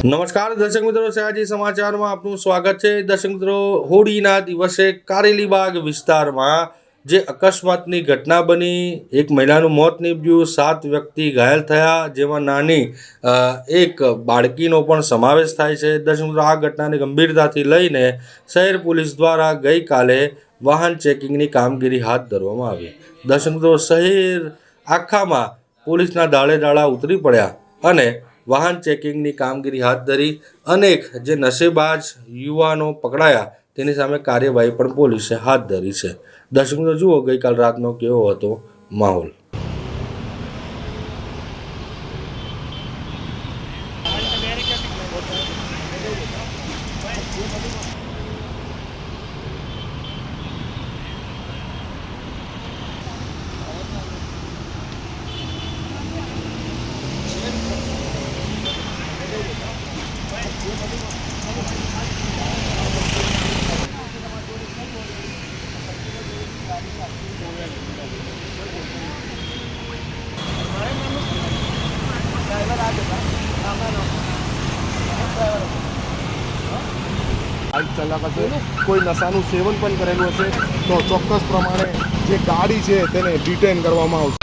નમસ્કાર દર્શક મિત્રો, સયાજી સમાચારમાં આપનું સ્વાગત છે। દર્શક મિત્રો, હોળીના દિવસે કારેલીબાગ વિસ્તારમાં જે અકસ્માતની ઘટના બની, એક મહિલાનું મોત નીપજ્યું, 7 વ્યક્તિ ઘાયલ થયા, જેમાં નાની એક બાળકીનો પણ સમાવેશ થાય છે। દર્શક મિત્રો, આ ઘટનાને ગંભીરતાથી લઈને શહેર પોલીસ દ્વારા ગઈકાલે વાહન ચેકિંગની કામગીરી હાથ ધરવામાં આવી। દર્શક મિત્રો, શહેર આખામાં પોલીસના દાડે દાડા ઉતરી પડ્યા અને વાહન ચેકિંગની કામગીરી હાથ ધરી। અનેક જે નશેબાજ યુવાનો પકડાયા તેની સામે કાર્યવાહી પણ પોલીસે હાથ ધરી છે। દર્શક મિત્રો, જુઓ ગઈકાલ રાતનો કેવો હતો માહોલ। બાઇક ચાલક હશે, કોઈ નશાનું સેવન પણ કરેલું હશે તો ચોક્કસ પ્રમાણે જે ગાડી છે તેને ડિટેન કરવામાં આવશે।